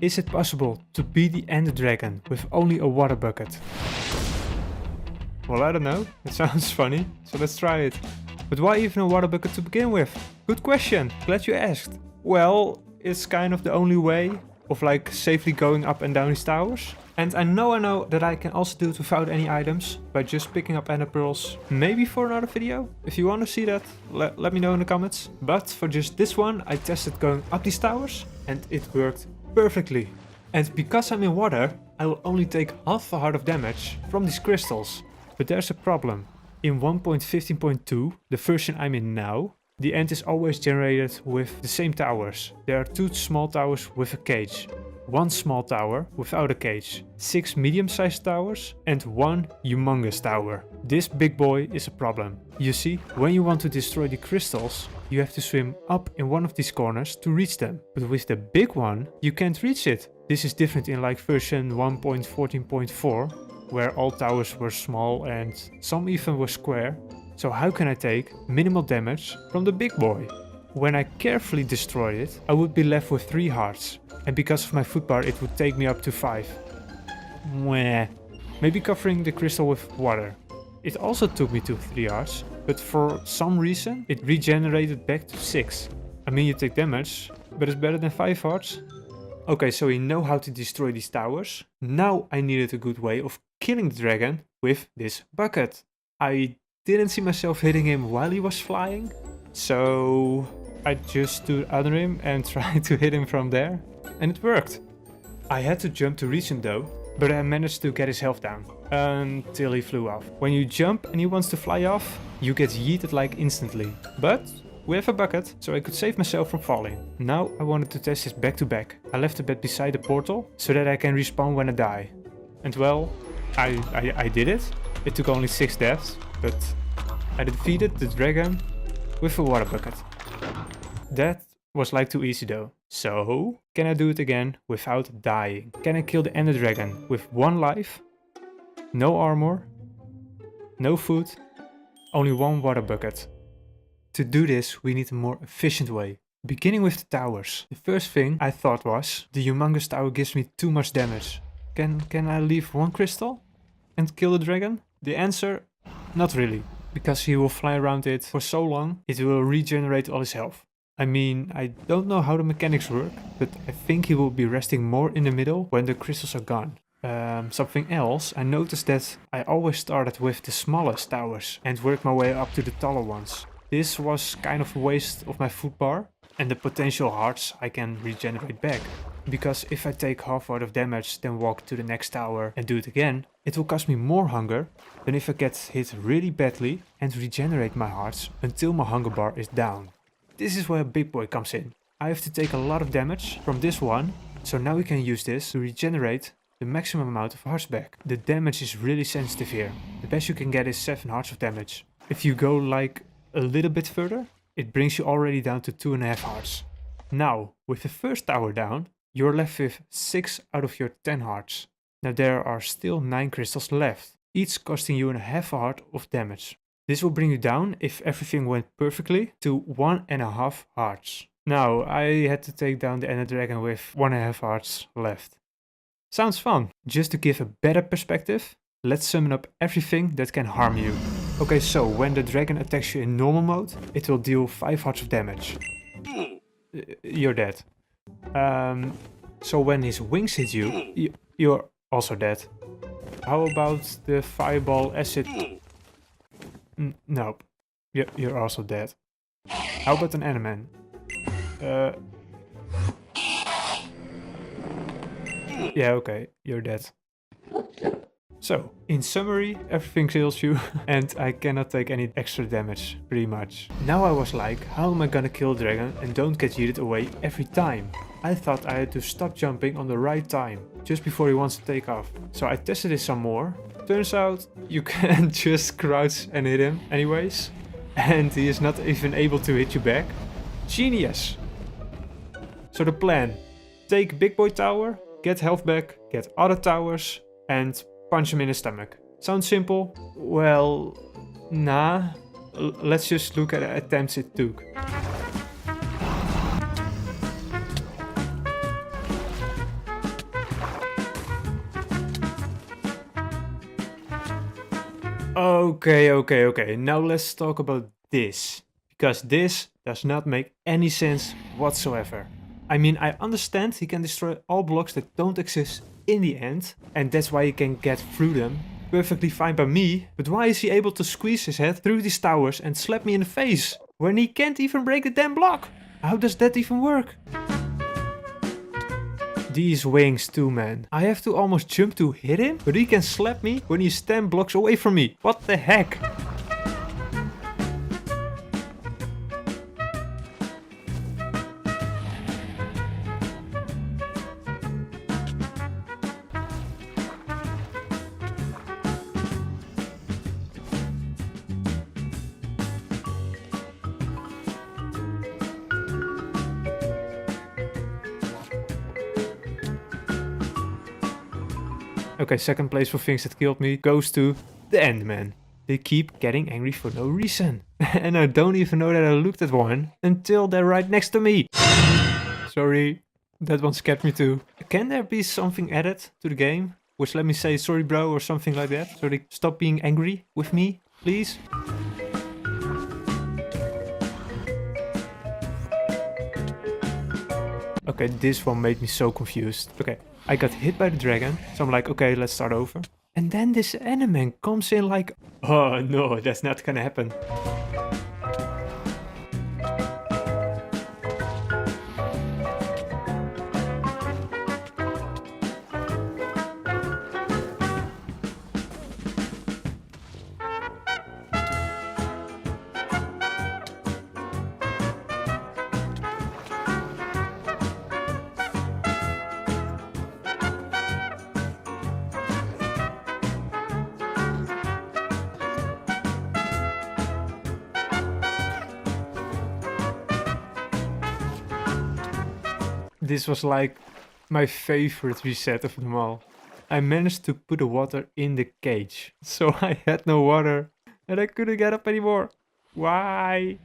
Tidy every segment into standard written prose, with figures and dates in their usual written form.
Is it possible to beat the Ender Dragon with only a water bucket? Well, I don't know. It sounds funny, so let's try it. But why even a water bucket to begin with? Good question. Glad you asked. Well, it's kind of the only way of like safely going up and down these towers. And I know that I can also do it without any items by just picking up ender pearls. Maybe for another video. If you want to see that, let me know in the comments. But for just this one, I tested going up these towers and it worked perfectly. And because I'm in water, I will only take half a heart of damage from these crystals. But there's a problem. In 1.15.2, the version I'm in now, the end is always generated with the same towers. There are 2 small towers with a cage, 1 small tower without a cage, 6 medium-sized towers and 1 humongous tower. This big boy is a problem. You see, when you want to destroy the crystals, you have to swim up in one of these corners to reach them. But with the big one, you can't reach it. This is different in like version 1.14.4, where all towers were small and some even were square. So how can I take minimal damage from the big boy? When I carefully destroy it, I would be left with 3 hearts. And because of my footbar, it would take me up to 5. Mwah. Maybe covering the crystal with water. It also took me to 3 hearts, but for some reason, it regenerated back to 6. I mean, you take damage, but it's better than 5 hearts. Okay, so we know how to destroy these towers. Now I needed a good way of killing the dragon with this bucket. I didn't see myself hitting him while he was flying, so I just stood under him and tried to hit him from there, and it worked. I had to jump to reach him though, but I managed to get his health down until he flew off. When you jump and he wants to fly off, you get yeeted like instantly. But we have a bucket, so I could save myself from falling. Now I wanted to test this back to back. I left the bed beside the portal so that I can respawn when I die. And well, I did it. It took only 6 deaths, but I defeated the dragon with a water bucket. That was like too easy though. So, can I do it again without dying? Can I kill the Ender Dragon with 1 life? No armor, no food, only 1 water bucket. To do this, we need a more efficient way. Beginning with the towers. The first thing I thought was, the humongous tower gives me too much damage. Can I leave 1 crystal and kill the dragon? The answer, not really. Because he will fly around it for so long, it will regenerate all his health. I mean, I don't know how the mechanics work, but I think he will be resting more in the middle when the crystals are gone. Something else, I noticed that I always started with the smallest towers and worked my way up to the taller ones. This was kind of a waste of my footbar and the potential hearts I can regenerate back. Because if I take half out of damage, then walk to the next tower and do it again, it will cost me more hunger than if I get hit really badly and regenerate my hearts until my hunger bar is down. This is where Big Boy comes in. I have to take a lot of damage from this one, so now we can use this to regenerate the maximum amount of hearts back. The damage is really sensitive here. The best you can get is 7 hearts of damage. If you go like a little bit further, it brings you already down to 2.5 hearts. Now, with the first tower down, you're left with 6 out of your 10 hearts. Now there are still 9 crystals left, each costing you 1/2 heart of damage. This will bring you down, if everything went perfectly, to 1.5 hearts. Now, I had to take down the Ender Dragon with 1.5 hearts left. Sounds fun. Just to give a better perspective, let's summon up everything that can harm you. Okay, so when the dragon attacks you in normal mode, it will deal 5 hearts of damage. You're dead. So when his wings hit you, you're also dead. How about the fireball acid? Nope. You're also dead. How about an Enderman? Yeah, okay, you're dead. So, in summary, everything kills you and I cannot take any extra damage, pretty much. Now I was like, how am I gonna kill the dragon and don't get yeeted away every time? I thought I had to stop jumping on the right time, just before he wants to take off. So I tested it some more. Turns out, you can just crouch and hit him anyways. And he is not even able to hit you back. Genius! So the plan, take Big Boy Tower, get health back, get other towers and punch him in the stomach. Sounds simple? Well, nah. Let's just look at the attempts it took. Okay. Now let's talk about this. Because this does not make any sense whatsoever. I mean, I understand he can destroy all blocks that don't exist in the end, and that's why he can get through them. Perfectly fine by me, but why is he able to squeeze his head through these towers and slap me in the face when he can't even break the damn block? How does that even work? These wings too, man. I have to almost jump to hit him, but he can slap me when he's 10 blocks away from me. What the heck? Okay, second place for things that killed me goes to the Enderman. They keep getting angry for no reason. And I don't even know that I looked at one until they're right next to me. Sorry, that one scared me too. Can there be something added to the game? Which let me say sorry bro or something like that? So they stop being angry with me, please? Okay, this one made me so confused. Okay, I got hit by the dragon, so I'm like, okay, let's start over. And then this Enderman comes in like, oh no, that's not gonna happen. This was like my favorite reset of them all. I managed to put the water in the cage, so I had no water and I couldn't get up anymore. Why?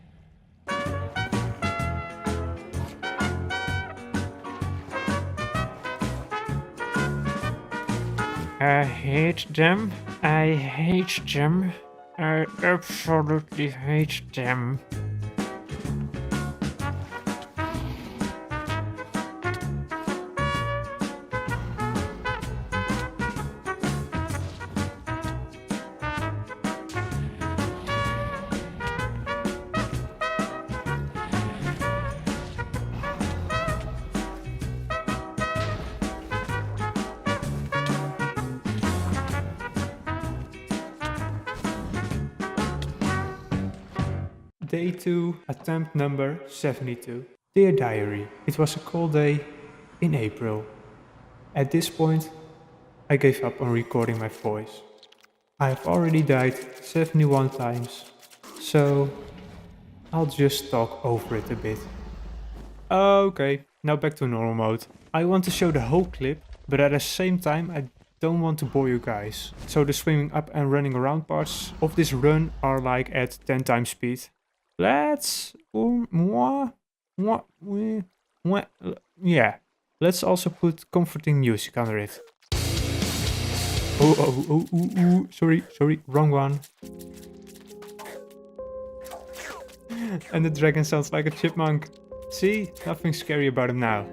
I hate them. I hate them. I absolutely hate them. Day 2, attempt number 72. Dear Diary, it was a cold day in April. At this point, I gave up on recording my voice. I've already died 71 times, so I'll just talk over it a bit. Okay, now back to normal mode. I want to show the whole clip, but at the same time I don't want to bore you guys. So the swimming up and running around parts of this run are like at 10 times speed. Let's yeah. Let's also put comforting music under it. Sorry, wrong one. And the dragon sounds like a chipmunk. See, nothing scary about him now.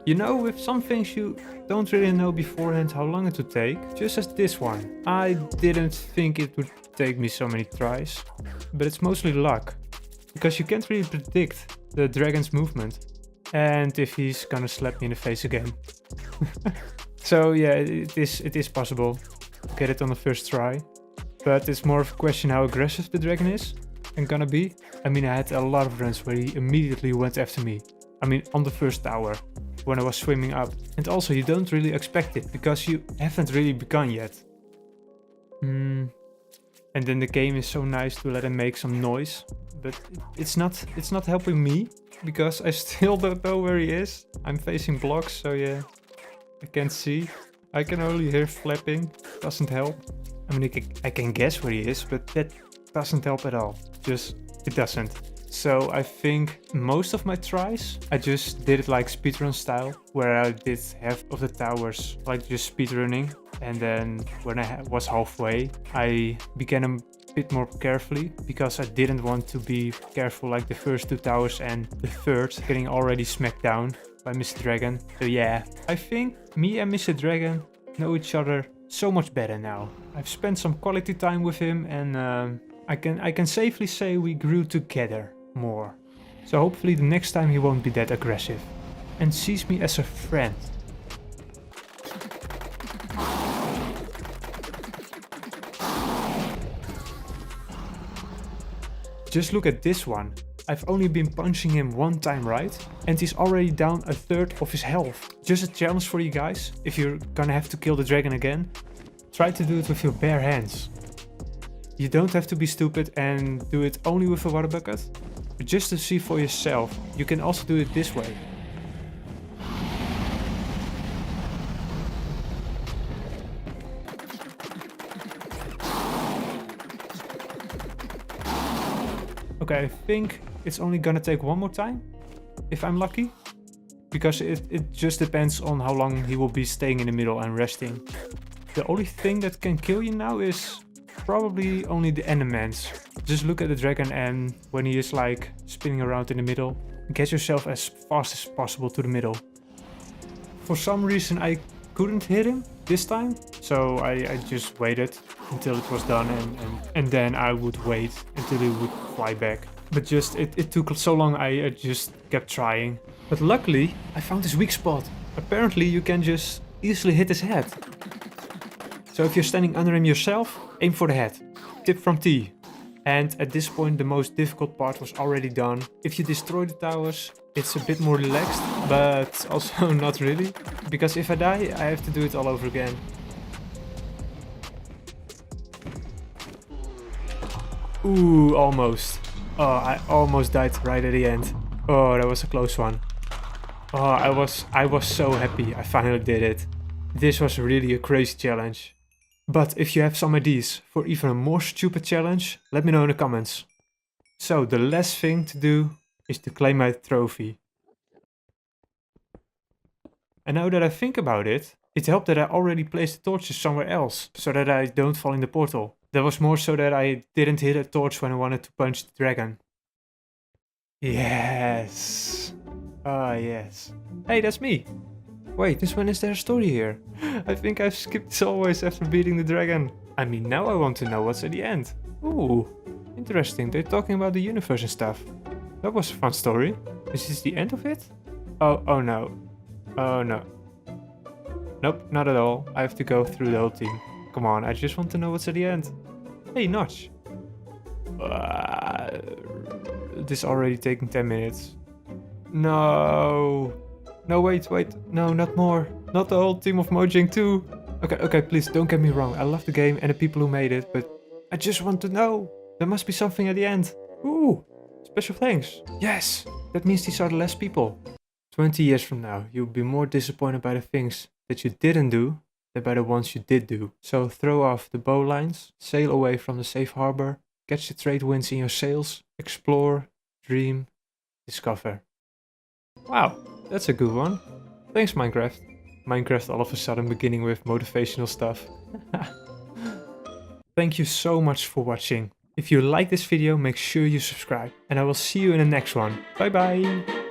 You know, with some things you don't really know beforehand how long it would take, just as this one. I didn't think it would take me so many tries, but it's mostly luck, because you can't really predict the dragon's movement and if he's gonna slap me in the face again. So yeah, it is possible to get it on the first try, but it's more of a question how aggressive the dragon is and gonna be. I mean, I had a lot of runs where he immediately went after me. I mean, on the first tower, when I was swimming up. And also, you don't really expect it, because you haven't really begun yet. And then the game is so nice to let him make some noise, but it's not helping me, because I still don't know where he is. I'm facing blocks, so yeah, I can't see. I can only hear flapping, doesn't help. I mean, I can guess where he is, but that doesn't help at all. Just, it doesn't. So I think most of my tries, I just did it like speedrun style, where I did half of the towers like just speedrunning and then when I was halfway, I began a bit more carefully because I didn't want to be careful like the first 2 towers and the third getting already smacked down by Mr. Dragon. So yeah, I think me and Mr. Dragon know each other so much better now. I've spent some quality time with him, and I can safely say we grew together more. So hopefully the next time he won't be that aggressive and sees me as a friend. Just look at this one. I've only been punching him 1 time, right? And he's already down 1/3 of his health. Just a challenge for you guys. If you're gonna have to kill the dragon again, try to do it with your bare hands. You don't have to be stupid and do it only with a water bucket. But just to see for yourself, you can also do it this way. Okay, I think it's only gonna take 1 more time, if I'm lucky. Because it just depends on how long he will be staying in the middle and resting. The only thing that can kill you now is probably only the Endermans. Just look at the dragon, and when he is like spinning around in the middle, get yourself as fast as possible to the middle. For some reason I couldn't hit him this time, so I just waited until it was done, and then I would wait until he would fly back. But just it took so long, I just kept trying. But luckily I found his weak spot. Apparently you can just easily hit his head. So if you're standing under him yourself, aim for the head. Tip from T. And at this point the most difficult part was already done. If you destroy the towers, it's a bit more relaxed, but also not really. Because if I die, I have to do it all over again. Ooh, almost. Oh, I almost died right at the end. Oh, that was a close one. Oh, I was so happy I finally did it. This was really a crazy challenge. But if you have some ideas for even a more stupid challenge, let me know in the comments. So the last thing to do is to claim my trophy. And now that I think about it, it helped that I already placed the torches somewhere else, so that I don't fall in the portal. That was more so that I didn't hit a torch when I wanted to punch the dragon. Yes! Ah, yes. Hey, that's me! Wait, this one is there a story here? I think I've skipped this always after beating the dragon. I mean, now I want to know what's at the end. Ooh, interesting. They're talking about the universe and stuff. That was a fun story. Is this the end of it? Oh no. Oh no. Nope, not at all. I have to go through the whole team. Come on, I just want to know what's at the end. Hey, Notch. This already taking 10 minutes. No. No, wait. No, not more. Not the whole team of Mojang 2. Okay, please don't get me wrong. I love the game and the people who made it, but I just want to know. There must be something at the end. Ooh, special thanks. Yes, that means these are the last people. 20 years from now, you'll be more disappointed by the things that you didn't do than by the ones you did do. So throw off the bowlines, sail away from the safe harbor, catch the trade winds in your sails, explore, dream, discover. Wow. That's a good one. Thanks, Minecraft. Minecraft all of a sudden beginning with motivational stuff. Thank you so much for watching. If you like this video, make sure you subscribe. And I will see you in the next one. Bye bye!